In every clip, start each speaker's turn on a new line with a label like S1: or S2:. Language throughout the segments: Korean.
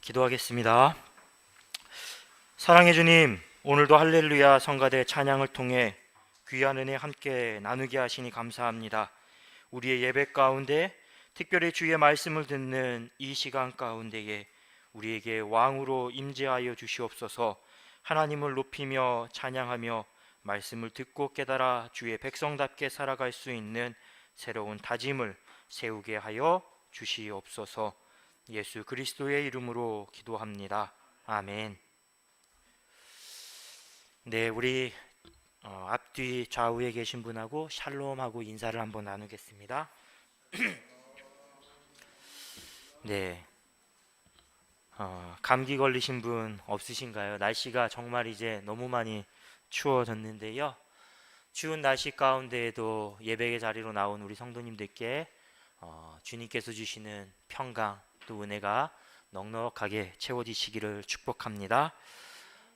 S1: 기도하겠습니다. 사랑해 주님, 오늘도 할렐루야 성가대 찬양을 통해 귀한 은혜 함께 나누게 하시니 감사합니다. 우리의 예배 가운데 특별히 주의 말씀을 듣는 이 시간 가운데에 우리에게 왕으로 임재하여 주시옵소서. 하나님을 높이며 찬양하며 말씀을 듣고 깨달아 주의 백성답게 살아갈 수 있는 새로운 다짐을 세우게 하여 주시옵소서. 예수 그리스도의 이름으로 기도합니다. 아멘. 네, 우리 앞뒤 좌우에 계신 분하고 샬롬하고 인사를 한번 나누겠습니다. 네, 감기 걸리신 분 없으신가요? 날씨가 정말 이제 너무 많이 추워졌는데요. 추운 날씨 가운데에도 예배의 자리로 나온 우리 성도님들께 주님께서 주시는 평강 또 은혜가 넉넉하게 채워지시기를 축복합니다.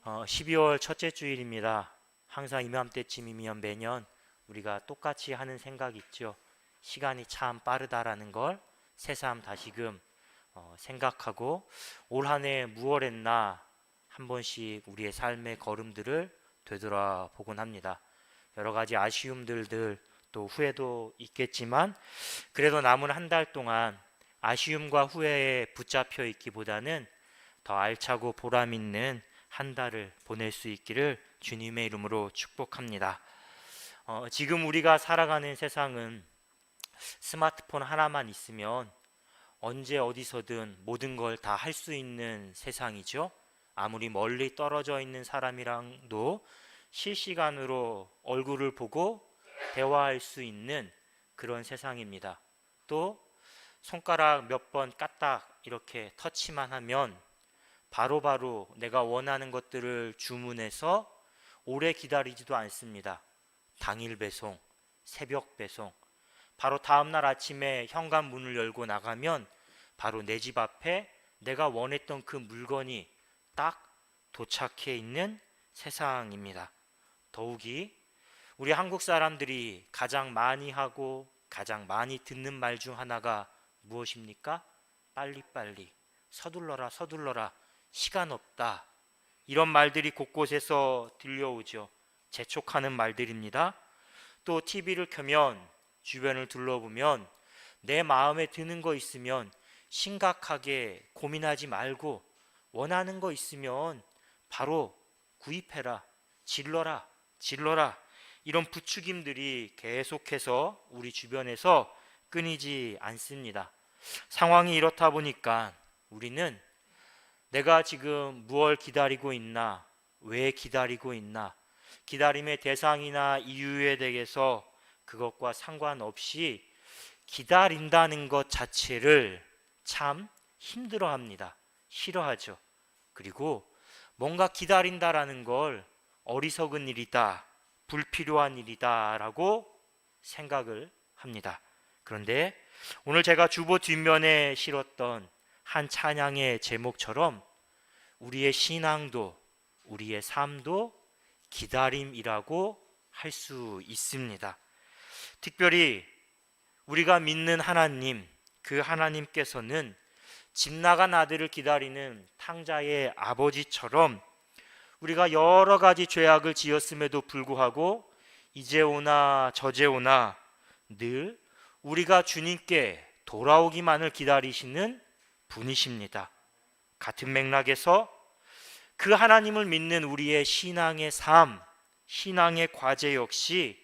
S1: 12월 첫째 주일입니다. 항상 이맘때쯤이면 매년 우리가 똑같이 하는 생각 있죠. 시간이 참 빠르다라는 걸 새삼 다시금 생각하고 올 한 해 무얼 했나 한 번씩 우리의 삶의 걸음들을 되돌아보곤 합니다. 여러 가지 아쉬움들 또 후회도 있겠지만 그래도 남은 한 달 동안 아쉬움과 후회에 붙잡혀 있기보다는 더 알차고 보람 있는 한 달을 보낼 수 있기를 주님의 이름으로 축복합니다. 지금 우리가 살아가는 세상은 스마트폰 하나만 있으면 언제 어디서든 모든 걸 다 할 수 있는 세상이죠. 아무리 멀리 떨어져 있는 사람이랑도 실시간으로 얼굴을 보고 대화할 수 있는 그런 세상입니다. 또 손가락 몇 번 까딱 이렇게 터치만 하면 바로바로 내가 원하는 것들을 주문해서 오래 기다리지도 않습니다. 당일 배송, 새벽 배송, 바로 다음날 아침에 현관문을 열고 나가면 바로 내 집 앞에 내가 원했던 그 물건이 딱 도착해 있는 세상입니다. 더욱이 우리 한국 사람들이 가장 많이 하고 가장 많이 듣는 말 중 하나가 무엇입니까? 빨리빨리, 서둘러라 서둘러라, 시간 없다, 이런 말들이 곳곳에서 들려오죠. 재촉하는 말들입니다. 또 TV를 켜면 주변을 둘러보면 내 마음에 드는 거 있으면 심각하게 고민하지 말고 원하는 거 있으면 바로 구입해라, 질러라 질러라, 이런 부추김들이 계속해서 우리 주변에서 끊이지 않습니다. 상황이 이렇다 보니까 우리는 내가 지금 무엇을 기다리고 있나, 왜 기다리고 있나, 기다림의 대상이나 이유에 대해서 그것과 상관없이 기다린다는 것 자체를 참 힘들어합니다. 싫어하죠. 그리고 뭔가 기다린다라는 걸 어리석은 일이다, 불필요한 일이다 라고 생각을 합니다. 그런데 오늘 제가 주보 뒷면에 실었던 한 찬양의 제목처럼 우리의 신앙도 우리의 삶도 기다림이라고 할 수 있습니다. 특별히 우리가 믿는 하나님, 그 하나님께서는 집 나간 아들을 기다리는 탕자의 아버지처럼 우리가 여러 가지 죄악을 지었음에도 불구하고 이제 오나 저제 오나 늘 우리가 주님께 돌아오기만을 기다리시는 분이십니다. 같은 맥락에서 그 하나님을 믿는 우리의 신앙의 삶, 신앙의 과제 역시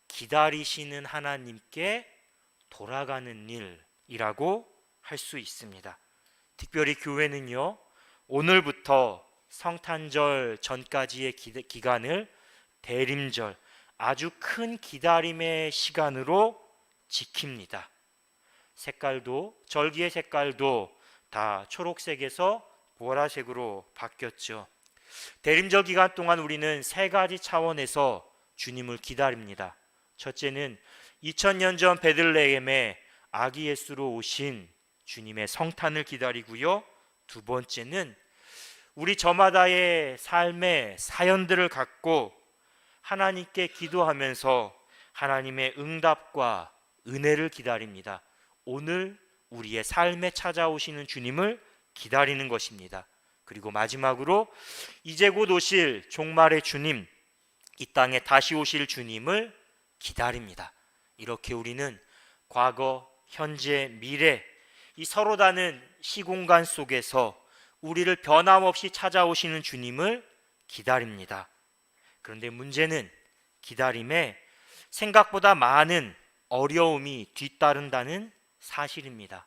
S1: 기다리시는 하나님께 돌아가는 일이라고 할 수 있습니다. 특별히 교회는요, 오늘부터 성탄절 전까지의 기간을 대림절, 아주 큰 기다림의 시간으로 지킵니다. 색깔도, 절기의 색깔도 다 초록색에서 보라색으로 바뀌었죠. 대림절 기간 동안 우리는 세 가지 차원에서 주님을 기다립니다. 첫째는 2000년 전 베들레헴에 아기 예수로 오신 주님의 성탄을 기다리고요. 두 번째는 우리 저마다의 삶의 사연들을 갖고 하나님께 기도하면서 하나님의 응답과 은혜를 기다립니다. 오늘 우리의 삶에 찾아오시는 주님을 기다리는 것입니다. 그리고 마지막으로 이제 곧 오실 종말의 주님, 이 땅에 다시 오실 주님을 기다립니다. 이렇게 우리는 과거, 현재, 미래 이 서로 다른 시공간 속에서 우리를 변함없이 찾아오시는 주님을 기다립니다. 그런데 문제는 기다림에 생각보다 많은 어려움이 뒤따른다는 사실입니다.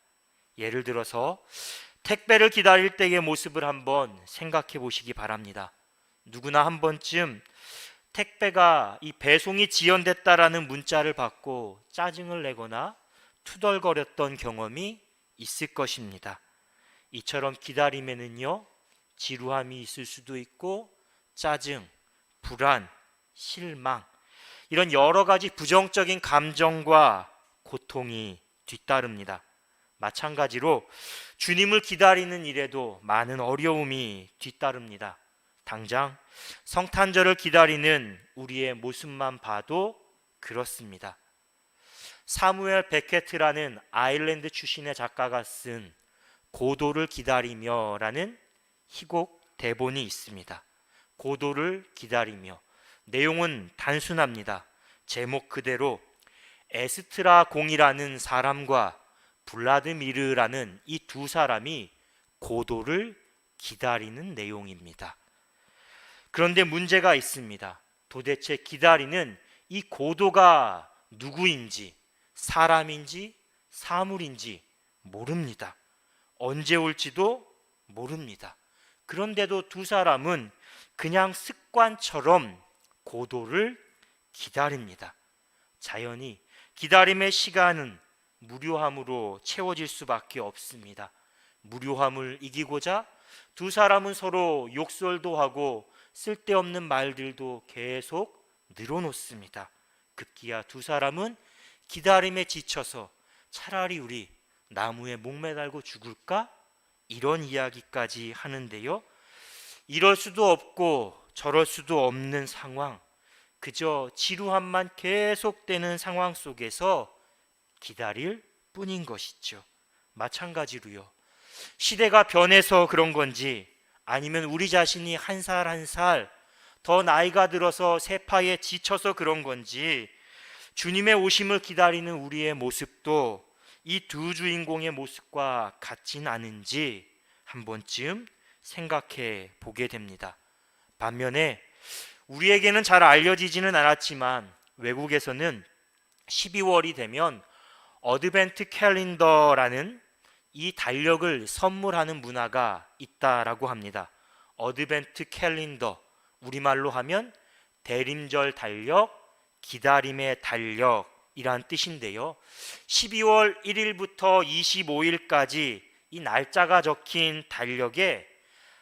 S1: 예를 들어서 택배를 기다릴 때의 모습을 한번 생각해 보시기 바랍니다. 누구나 한 번쯤 택배가 이 배송이 지연됐다라는 문자를 받고 짜증을 내거나 투덜거렸던 경험이 있을 것입니다. 이처럼 기다림에는요, 지루함이 있을 수도 있고 짜증, 불안, 실망 이런 여러 가지 부정적인 감정과 고통이 뒤따릅니다. 마찬가지로 주님을 기다리는 일에도 많은 어려움이 뒤따릅니다. 당장 성탄절을 기다리는 우리의 모습만 봐도 그렇습니다. 사무엘 베케트라는 아일랜드 출신의 작가가 쓴 고도를 기다리며 라는 희곡 대본이 있습니다. 고도를 기다리며. 내용은 단순합니다. 제목 그대로 에스트라 공이라는 사람과 블라드미르라는 이 두 사람이 고도를 기다리는 내용입니다. 그런데 문제가 있습니다. 도대체 기다리는 이 고도가 누구인지, 사람인지, 사물인지 모릅니다. 언제 올지도 모릅니다. 그런데도 두 사람은 그냥 습관처럼 고도를 기다립니다. 자연히 기다림의 시간은 무료함으로 채워질 수밖에 없습니다. 무료함을 이기고자 두 사람은 서로 욕설도 하고 쓸데없는 말들도 계속 늘어놓습니다. 급기야 두 사람은 기다림에 지쳐서 차라리 우리 나무에 목매달고 죽을까? 이런 이야기까지 하는데요. 이럴 수도 없고 저럴 수도 없는 상황, 그저 지루함만 계속되는 상황 속에서 기다릴 뿐인 것이죠. 마찬가지로요. 시대가 변해서 그런 건지 아니면 우리 자신이 한 살 한 살 더 나이가 들어서 세파에 지쳐서 그런 건지 주님의 오심을 기다리는 우리의 모습도 이 두 주인공의 모습과 같진 않은지 한 번쯤 생각해 보게 됩니다. 반면에 우리에게는 잘 알려지지는 않았지만 외국에서는 12월이 되면 어드벤트 캘린더라는 이 달력을 선물하는 문화가 있다라고 합니다. 어드벤트 캘린더, 우리말로 하면 대림절 달력, 기다림의 달력이란 뜻인데요. 12월 1일부터 25일까지 이 날짜가 적힌 달력에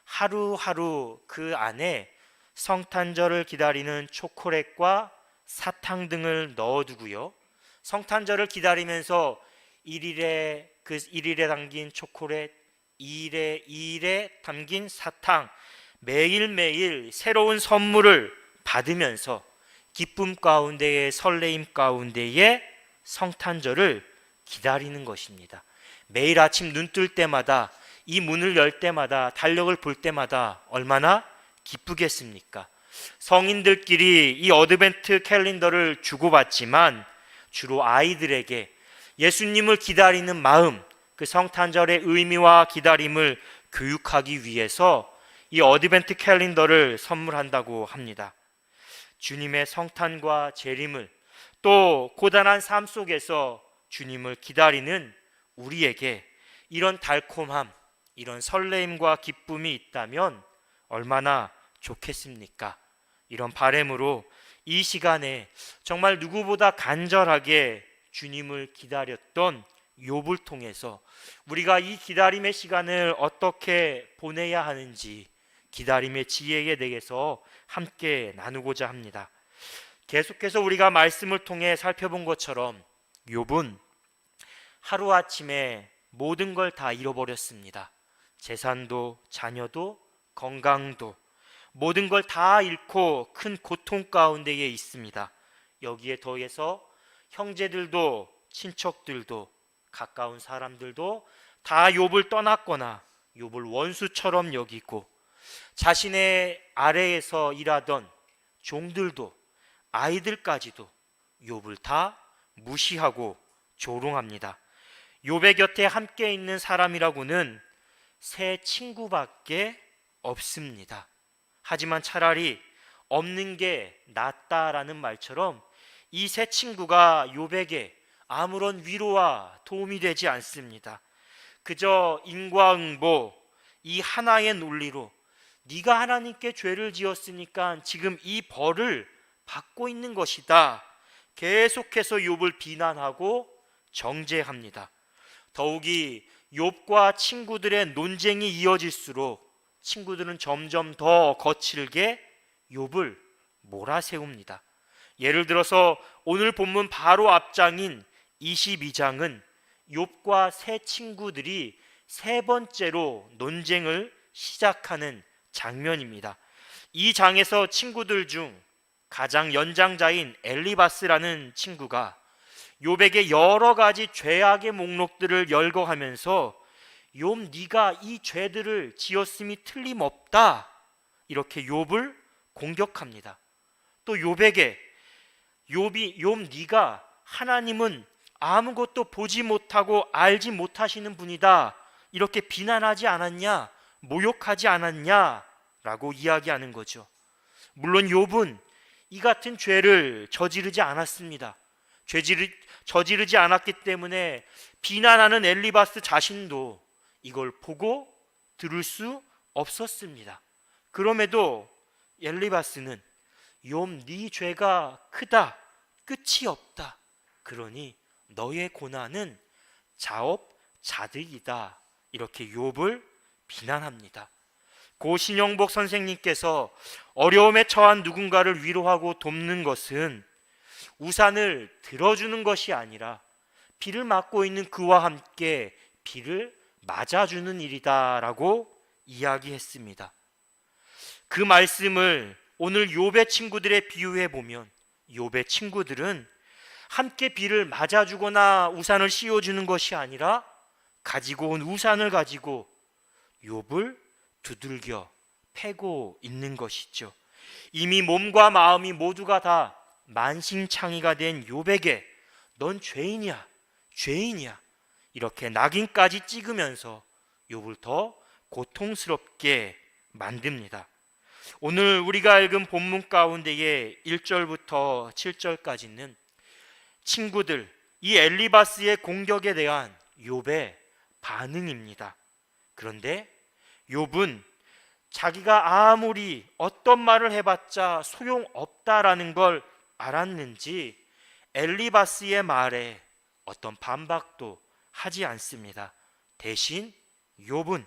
S1: 하루하루 그 안에 성탄절을 기다리는 초콜릿과 사탕 등을 넣어두고요. 성탄절을 기다리면서 1일에 담긴 초콜릿, 2일에 담긴 사탕, 매일매일 새로운 선물을 받으면서 기쁨 가운데에 설레임 가운데에 성탄절을 기다리는 것입니다. 매일 아침 눈 뜰 때마다 이 문을 열 때마다 달력을 볼 때마다 얼마나 기쁘겠습니까? 성인들끼리 이 어드벤트 캘린더를 주고받지만 주로 아이들에게 예수님을 기다리는 마음, 그 성탄절의 의미와 기다림을 교육하기 위해서 이 어드벤트 캘린더를 선물한다고 합니다. 주님의 성탄과 재림을 또 고단한 삶 속에서 주님을 기다리는 우리에게 이런 달콤함, 이런 설레임과 기쁨이 있다면 얼마나 좋겠습니까? 이런 바람으로 이 시간에 정말 누구보다 간절하게 주님을 기다렸던 욥을 통해서 우리가 이 기다림의 시간을 어떻게 보내야 하는지 기다림의 지혜에 대해서 함께 나누고자 합니다. 계속해서 우리가 말씀을 통해 살펴본 것처럼 욥은 하루아침에 모든 걸 다 잃어버렸습니다. 재산도 자녀도 건강도 모든 걸 다 잃고 큰 고통 가운데에 있습니다. 여기에 더해서 형제들도 친척들도 가까운 사람들도 다 욥을 떠났거나 욥을 원수처럼 여기고 자신의 아래에서 일하던 종들도 아이들까지도 욥을 다 무시하고 조롱합니다. 욥의 곁에 함께 있는 사람이라고는 새 친구밖에 없습니다. 하지만 차라리 없는 게 낫다라는 말처럼 이 새 친구가 욥에게 아무런 위로와 도움이 되지 않습니다. 그저 인과응보, 이 하나의 논리로 네가 하나님께 죄를 지었으니까 지금 이 벌을 받고 있는 것이다, 계속해서 욥을 비난하고 정죄합니다. 더욱이 욥과 친구들의 논쟁이 이어질수록 친구들은 점점 더 거칠게 욥을 몰아세웁니다. 예를 들어서 오늘 본문 바로 앞장인 22장은 욥과 세 친구들이 세 번째로 논쟁을 시작하는 장면입니다. 이 장에서 친구들 중 가장 연장자인 엘리바스라는 친구가 욥에게 여러 가지 죄악의 목록들을 열거하면서 욥 네가 이 죄들을 지었음이 틀림없다, 이렇게 욥을 공격합니다. 또 욥에게 욥 네가 하나님은 아무것도 보지 못하고 알지 못하시는 분이다, 이렇게 비난하지 않았냐, 모욕하지 않았냐 라고 이야기하는 거죠. 물론 욥은 이 같은 죄를 저지르지 않았습니다. 저지르지 않았기 때문에 비난하는 엘리바스 자신도 이걸 보고 들을 수 없었습니다. 그럼에도 엘리바스는 욥 네 죄가 크다, 끝이 없다, 그러니 너의 고난은 자업자득이다, 이렇게 욥을 비난합니다. 고 신영복 선생님께서 어려움에 처한 누군가를 위로하고 돕는 것은 우산을 들어주는 것이 아니라 비를 맞고 있는 그와 함께 비를 맞아주는 일이다 라고 이야기했습니다. 그 말씀을 오늘 욥의 친구들에 비유해 보면 욥의 친구들은 함께 비를 맞아주거나 우산을 씌워주는 것이 아니라 가지고 온 우산을 가지고 욥을 두들겨 패고 있는 것이죠. 이미 몸과 마음이 모두가 다 만신창이가 된 욥에게 넌 죄인이야, 죄인이야, 이렇게 낙인까지 찍으면서 욥을 더 고통스럽게 만듭니다. 오늘 우리가 읽은 본문 가운데의 1절부터 7절까지는 친구들, 이 엘리바스의 공격에 대한 욥의 반응입니다. 그런데 욥은 자기가 아무리 어떤 말을 해봤자 소용없다라는 걸 알았는지 엘리바스의 말에 어떤 반박도 하지 않습니다. 대신 욥은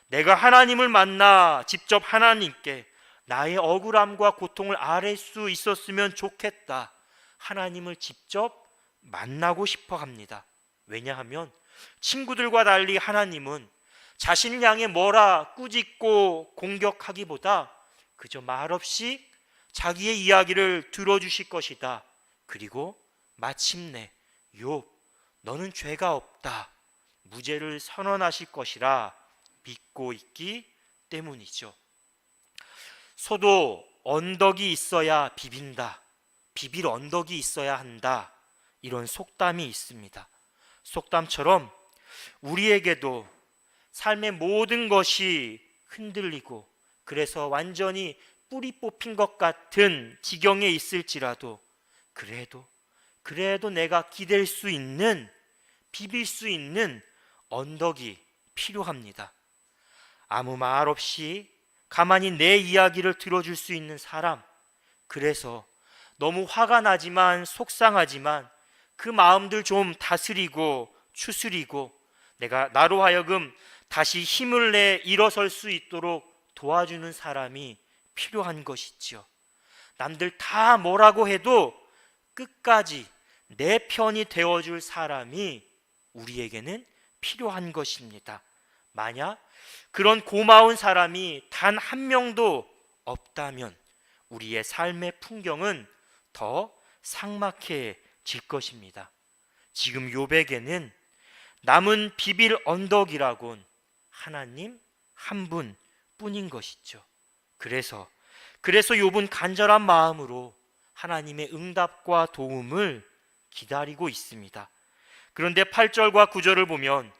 S1: 내가 하나님을 만나 직접 하나님께 나의 억울함과 고통을 아뢰 수 있었으면 좋겠다, 하나님을 직접 만나고 싶어 합니다. 왜냐하면 친구들과 달리 하나님은 자신을 향해 뭐라 꾸짖고 공격하기보다 그저 말없이 자기의 이야기를 들어주실 것이다. 그리고 마침내 욥 너는 죄가 없다, 무죄를 선언하실 것이라 믿고 있기 때문이죠. 소도 언덕이 있어야 비빈다, 비빌 언덕이 있어야 한다, 이런 속담이 있습니다. 속담처럼 우리에게도 삶의 모든 것이 흔들리고 그래서 완전히 뿌리 뽑힌 것 같은 지경에 있을지라도 그래도 내가 기댈 수 있는, 비빌 수 있는 언덕이 필요합니다. 아무 말 없이 가만히 내 이야기를 들어줄 수 있는 사람, 그래서 너무 화가 나지만 속상하지만 그 마음들 좀 다스리고 추스리고 내가 나로 하여금 다시 힘을 내 일어설 수 있도록 도와주는 사람이 필요한 것이지요. 남들 다 뭐라고 해도 끝까지 내 편이 되어줄 사람이 우리에게는 필요한 것입니다. 만약 그런 고마운 사람이 단 한 명도 없다면 우리의 삶의 풍경은 더 삭막해질 것입니다. 지금 욥에게는 남은 비빌 언덕이라곤 하나님 한 분뿐인 것이죠. 그래서 욥은 간절한 마음으로 하나님의 응답과 도움을 기다리고 있습니다. 그런데 8절과 9절을 보면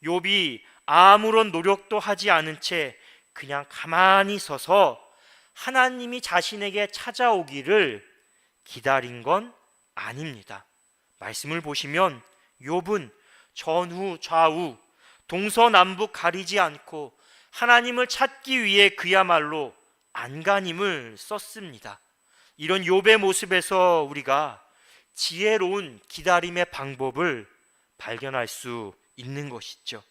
S1: 욥이 아무런 노력도 하지 않은 채 그냥 가만히 서서 하나님이 자신에게 찾아오기를 기다린 건 아닙니다. 말씀을 보시면 욥은 전후 좌우 동서남북 가리지 않고 하나님을 찾기 위해 그야말로 안간힘을 썼습니다. 이런 욥의 모습에서 우리가 지혜로운 기다림의 방법을 발견할 수 있는 것이죠.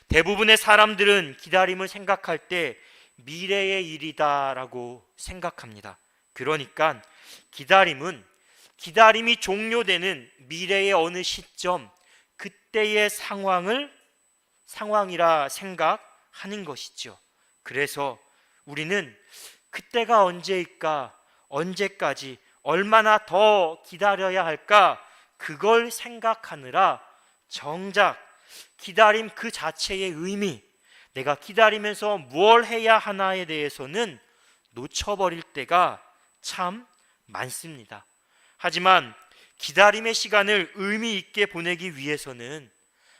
S1: 대부분의 사람들은 기다림을 생각할 때 미래의 일이다라고 생각합니다. 그러니까 기다림이 종료되는 미래의 어느 시점, 그때의 상황이라 생각하는 것이죠. 그래서 우리는 그때가 언제일까, 언제까지, 얼마나 더 기다려야 할까, 그걸 생각하느라 정작 기다림 그 자체의 의미, 내가 기다리면서 뭘 해야 하나에 대해서는 놓쳐버릴 때가 참 많습니다. 하지만 기다림의 시간을 의미 있게 보내기 위해서는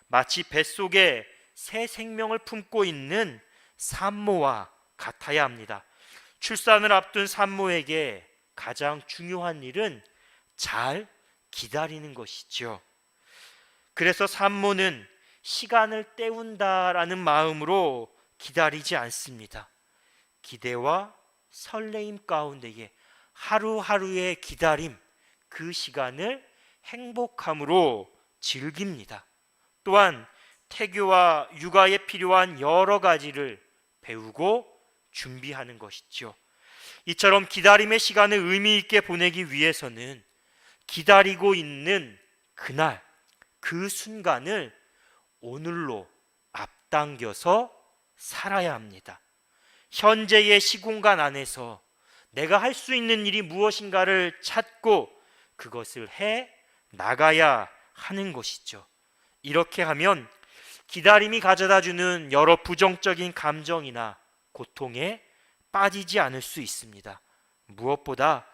S1: 마치 뱃속에 새 생명을 품고 있는 산모와 같아야 합니다. 출산을 앞둔 산모에게 가장 중요한 일은 잘 기다리는 것이죠. 그래서 산모는 시간을 때운다라는 마음으로 기다리지 않습니다. 기대와 설레임 가운데에 하루하루의 기다림, 그 시간을 행복함으로 즐깁니다. 또한 태교와 육아에 필요한 여러 가지를 배우고 준비하는 것이죠. 이처럼 기다림의 시간을 의미 있게 보내기 위해서는 기다리고 있는 그날, 그 순간을 오늘로 앞당겨서 살아야 합니다. 현재의 시공간 안에서 내가 할 수 있는 일이 무엇인가를 찾고 그것을 해 나가야 하는 것이죠. 이렇게 하면 기다림이 가져다주는 여러 부정적인 감정이나 고통에 빠지지 않을 수 있습니다. 무엇보다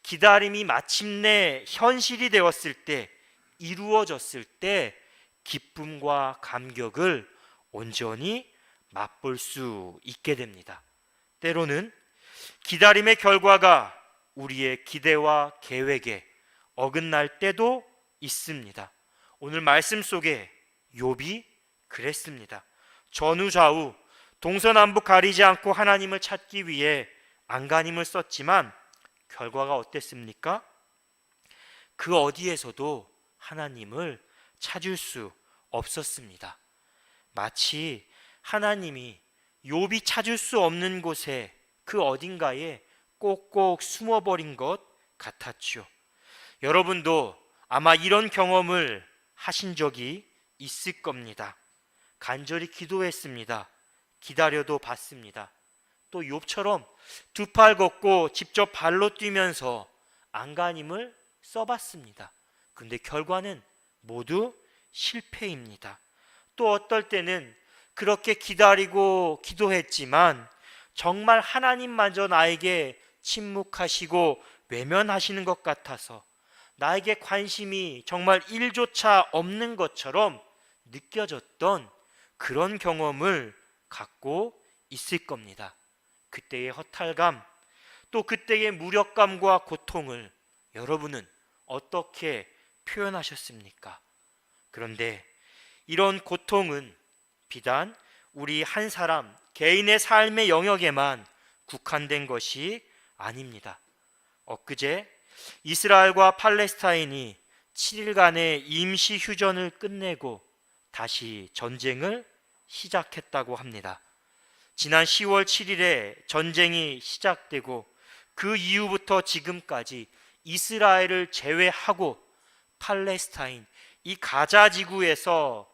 S1: 기다림이 마침내 현실이 되었을 때, 이루어졌을 때 기쁨과 감격을 온전히 맛볼 수 있게 됩니다. 때로는 기다림의 결과가 우리의 기대와 계획에 어긋날 때도 있습니다. 오늘 말씀 속에 욥이 그랬습니다. 전후 좌우 동서남북 가리지 않고 하나님을 찾기 위해 안간힘을 썼지만 결과가 어땠습니까? 그 어디에서도 하나님을 찾을 수 없었습니다. 마치 하나님이 욥이 찾을 수 없는 곳에, 그 어딘가에 꼭꼭 숨어버린 것 같았죠. 여러분도 아마 이런 경험을 하신 적이 있을 겁니다. 간절히 기도했습니다. 기다려도 봤습니다. 또 욥처럼 두 팔 걷고 직접 발로 뛰면서 안간힘을 써봤습니다. 근데 결과는 모두 실패입니다. 또 어떨 때는 그렇게 기다리고 기도했지만 정말 하나님마저 나에게 침묵하시고 외면하시는 것 같아서 나에게 관심이 정말 1조차 없는 것처럼 느껴졌던 그런 경험을 갖고 있을 겁니다. 그때의 허탈감, 또 그때의 무력감과 고통을 여러분은 어떻게 표현하셨습니까? 그런데 이런 고통은 비단 우리 한 사람 개인의 삶의 영역에만 국한된 것이 아닙니다. 엊그제 이스라엘과 팔레스타인이 7일간의 임시 휴전을 끝내고 다시 전쟁을 시작했다고 합니다. 지난 10월 7일에 전쟁이 시작되고 그 이후부터 지금까지 이스라엘을 제외하고 팔레스타인, 이 가자 지구에서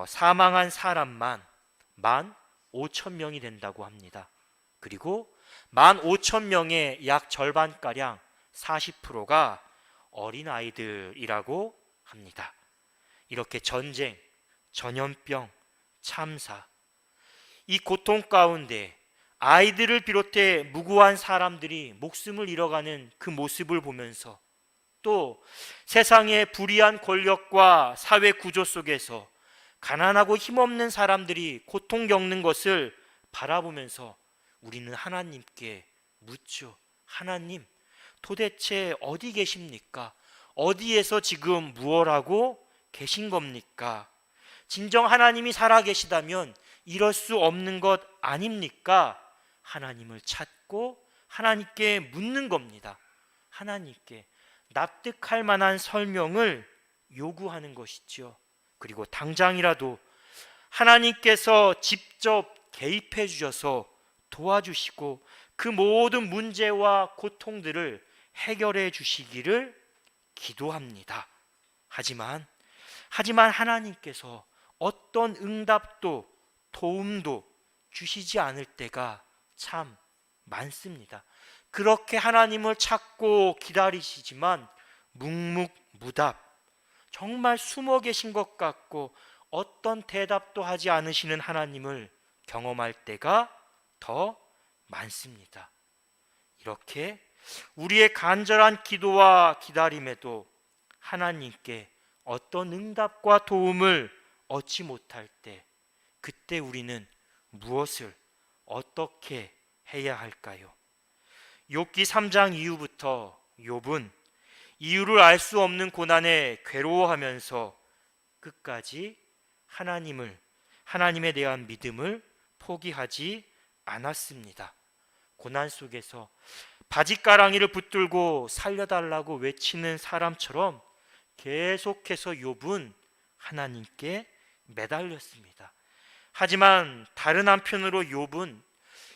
S1: 사망한 사람만 15,000명이 된다고 합니다. 그리고 15,000명의 약 절반가량 40%가 어린아이들이라고 합니다. 이렇게 전쟁, 전염병, 참사, 이 고통 가운데 아이들을 비롯해 무고한 사람들이 목숨을 잃어가는 그 모습을 보면서, 또 세상의 불의한 권력과 사회 구조 속에서 가난하고 힘없는 사람들이 고통 겪는 것을 바라보면서 우리는 하나님께 묻죠. 하나님, 도대체 어디 계십니까? 어디에서 지금 무엇 하고 계신 겁니까? 진정 하나님이 살아계시다면 이럴 수 없는 것 아닙니까? 하나님을 찾고 하나님께 묻는 겁니다. 하나님께 납득할 만한 설명을 요구하는 것이죠. 그리고 당장이라도 하나님께서 직접 개입해 주셔서 도와주시고 그 모든 문제와 고통들을 해결해 주시기를 기도합니다. 하지만 하나님께서 어떤 응답도 도움도 주시지 않을 때가 참 많습니다. 그렇게 하나님을 찾고 기다리시지만 묵묵무답, 정말 숨어 계신 것 같고 어떤 대답도 하지 않으시는 하나님을 경험할 때가 더 많습니다. 이렇게 우리의 간절한 기도와 기다림에도 하나님께 어떤 응답과 도움을 얻지 못할 때, 그때 우리는 무엇을 어떻게 해야 할까요? 욥기 3장 이후부터 욥은 이유를 알 수 없는 고난에 괴로워하면서 끝까지 하나님에 대한 믿음을 포기하지 않았습니다. 고난 속에서 바짓가랑이를 붙들고 살려달라고 외치는 사람처럼 계속해서 욥은 하나님께 매달렸습니다. 하지만 다른 한편으로 욥은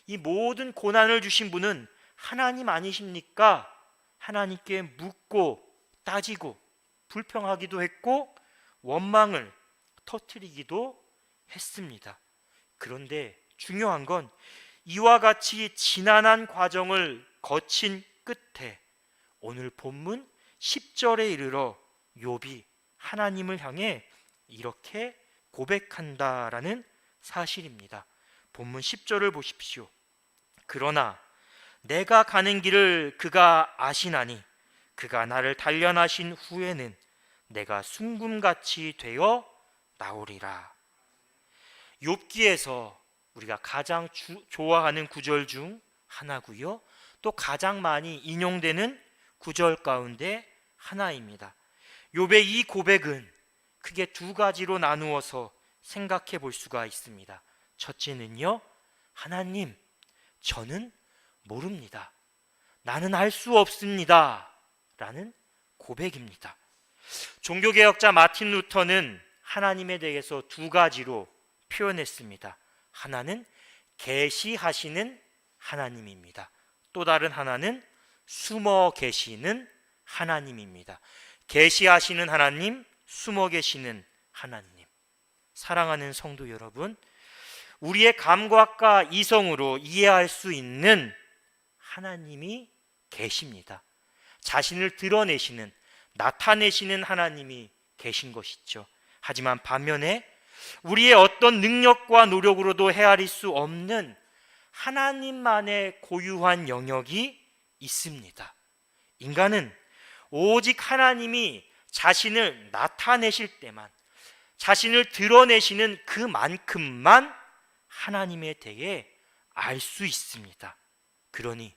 S1: 이 모든 고난을 주신 분은 하나님 아니십니까? 하나님께 묻고 따지고 불평하기도 했고 원망을 터뜨리기도 했습니다. 그런데 중요한 건 이와 같이 지난한 과정을 거친 끝에 오늘 본문 10절에 이르러 욥이 하나님을 향해 이렇게 고백한다라는 사실입니다. 본문 10절을 보십시오. 그러나 내가 가는 길을 그가 아시나니 그가 나를 단련하신 후에는 내가 순금같이 되어 나오리라. 욥기에서 우리가 가장 좋아하는 구절 중 하나고요, 또 가장 많이 인용되는 구절 가운데 하나입니다. 욥의 이 고백은 크게 두 가지로 나누어서 생각해 볼 수가 있습니다. 첫째는요, 하나님, 저는 모릅니다. 나는 알 수 없습니다. 라는 고백입니다. 종교개혁자 마틴 루터는 하나님에 대해서 두 가지로 표현했습니다. 하나는 계시하시는 하나님입니다. 또 다른 하나는 숨어 계시는 하나님입니다. 계시하시는 하나님, 숨어 계시는 하나님. 사랑하는 성도 여러분, 우리의 감각과 이성으로 이해할 수 있는 하나님이 계십니다. 자신을 드러내시는, 나타내시는 하나님이 계신 것이죠. 하지만 반면에 우리의 어떤 능력과 노력으로도 헤아릴 수 없는 하나님만의 고유한 영역이 있습니다. 인간은 오직 하나님이 자신을 나타내실 때만, 자신을 드러내시는 그만큼만 하나님에 대해 알 수 있습니다. 그러니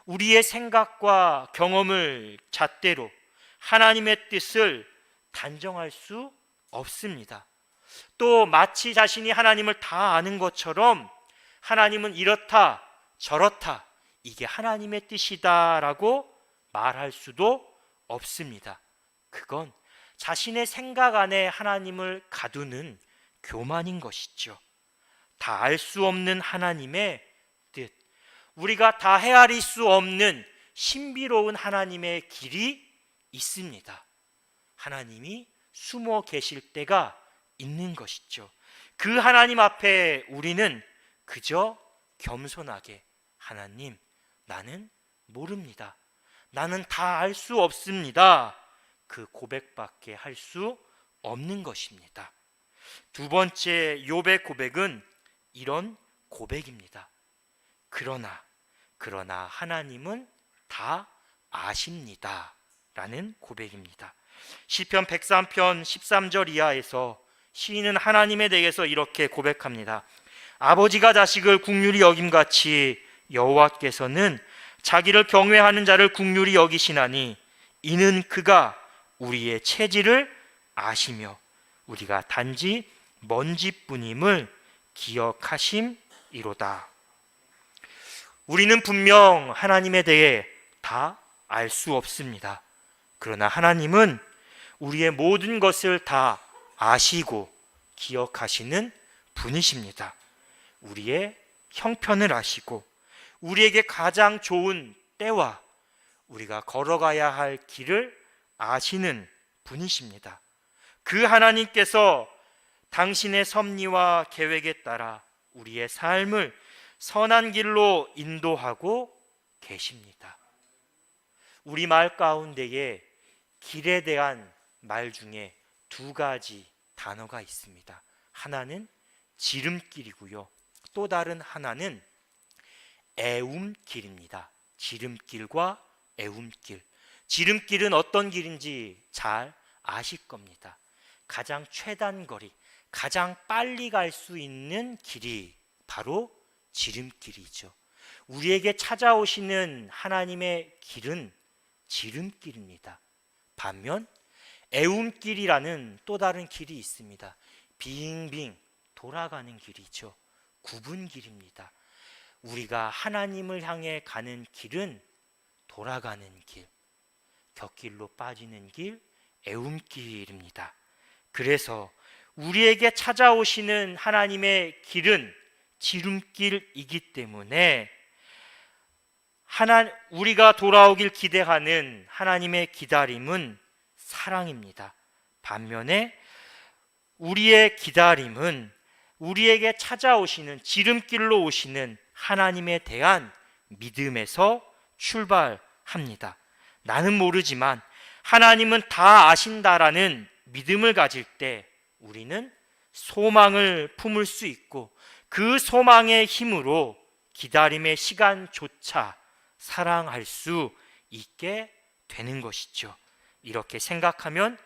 S1: 우리의 생각과 경험을 잣대로 하나님의 뜻을 단정할 수 없습니다. 또 마치 자신이 하나님을 다 아는 것처럼 하나님은 이렇다 저렇다, 이게 하나님의 뜻이다라고 말할 수도 없습니다. 그건 자신의 생각 안에 하나님을 가두는 교만인 것이죠. 다 알 수 없는 하나님의 뜻, 우리가 다 헤아릴 수 없는 신비로운 하나님의 길이 있습니다. 하나님이 숨어 계실 때가 있는 것이죠. 그 하나님 앞에 우리는 그저 겸손하게, 하나님, 나는 모릅니다. 나는 다 알 수 없습니다. 그 고백밖에 할 수 없는 것입니다. 두 번째 욥의 고백은 이런 고백입니다. 그러나 하나님은 다 아십니다 라는 고백입니다. 시편 103편 13절 이하에서 시인은 하나님에 대해서 이렇게 고백합니다. 아버지가 자식을 국률이 여김같이 여호와께서는 자기를 경외하는 자를 국률이 여기시나니 이는 그가 우리의 체질을 아시며 우리가 단지 먼지뿐임을 기억하심이로다. 우리는 분명 하나님에 대해 다 알 수 없습니다. 그러나 하나님은 우리의 모든 것을 다 아시고 기억하시는 분이십니다. 우리의 형편을 아시고 우리에게 가장 좋은 때와 우리가 걸어가야 할 길을 아시는 분이십니다. 그 하나님께서 당신의 섭리와 계획에 따라 우리의 삶을 선한 길로 인도하고 계십니다. 우리 말 가운데에 길에 대한 말 중에 두 가지 단어가 있습니다. 하나는 지름길이고요. 또 다른 하나는 애움길입니다. 지름길과 애움길. 지름길은 어떤 길인지 잘 아실 겁니다. 가장 최단거리, 가장 빨리 갈 수 있는 길이 바로 지름길이죠. 우리에게 찾아오시는 하나님의 길은 지름길입니다. 반면 애움길이라는 또 다른 길이 있습니다. 빙빙 돌아가는 길이죠. 굽은 길입니다. 우리가 하나님을 향해 가는 길은 돌아가는 길, 곁길로 빠지는 길, 애움길입니다. 그래서 우리에게 찾아오시는 하나님의 길은 지름길이기 때문에 우리가 돌아오길 기대하는 하나님의 기다림은 사랑입니다. 반면에 우리의 기다림은 우리에게 찾아오시는 지름길로 오시는 하나님에 대한 믿음에서 출발합니다. 나는 모르지만 하나님은 다 아신다라는 믿음을 가질 때 우리는 소망을 품을 수 있고 그 소망의 힘으로 기다림의 시간조차 사랑할 수 있게 되는 것이죠. 이렇게 생각하면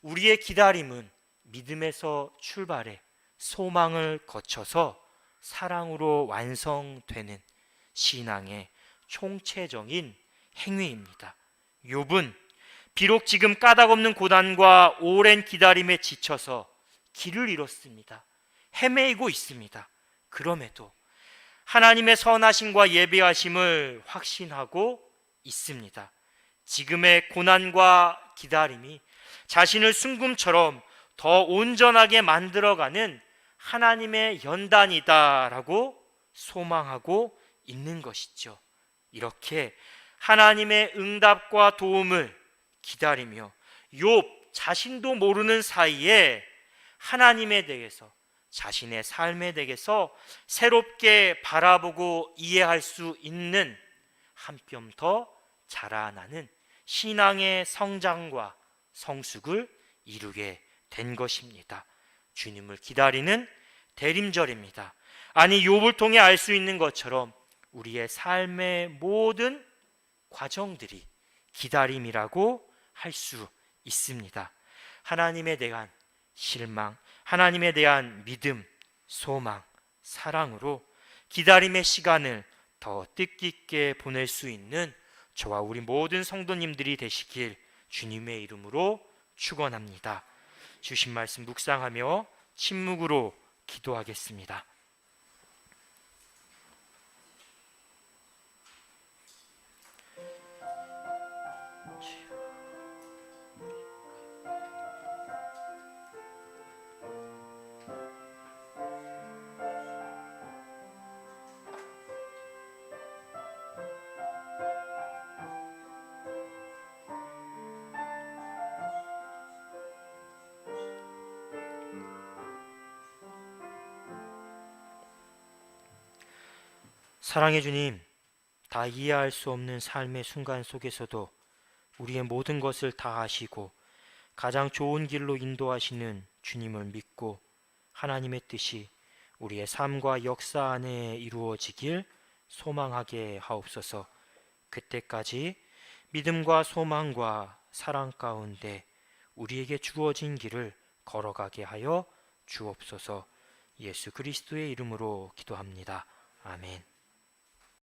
S1: 우리의 기다림은 믿음에서 출발해 소망을 거쳐서 사랑으로 완성되는 신앙의 총체적인 행위입니다. 욥은 비록 지금 까닭없는 고난과 오랜 기다림에 지쳐서 길을 잃었습니다. 헤매이고 있습니다. 그럼에도 하나님의 선하심과 예비하심을 확신하고 있습니다. 지금의 고난과 기다림이 자신을 순금처럼 더 온전하게 만들어가는 하나님의 연단이다라고 소망하고 있는 것이죠. 이렇게 하나님의 응답과 도움을 기다리며 욥 자신도 모르는 사이에 하나님에 대해서 자신의 삶에 대해서 새롭게 바라보고 이해할 수 있는 한 뼘 더 자라나는 신앙의 성장과 성숙을 이루게 된 것입니다. 주님을 기다리는 대림절입니다. 아니 욥을 통해 알 수 있는 것처럼 우리의 삶의 모든 과정들이 기다림이라고 할 수 있습니다. 하나님에 대한 실망, 하나님에 대한 믿음, 소망, 사랑으로 기다림의 시간을 더 뜻깊게 보낼 수 있는 저와 우리 모든 성도님들이 되시길 주님의 이름으로 축원합니다. 주신 말씀 묵상하며 침묵으로 기도하겠습니다. 사랑의 주님, 다 이해할 수 없는 삶의 순간 속에서도 우리의 모든 것을 다 아시고 가장 좋은 길로 인도하시는 주님을 믿고 하나님의 뜻이 우리의 삶과 역사 안에 이루어지길 소망하게 하옵소서. 그때까지 믿음과 소망과 사랑 가운데 우리에게 주어진 길을 걸어가게 하여 주옵소서. 예수 그리스도의 이름으로 기도합니다. 아멘.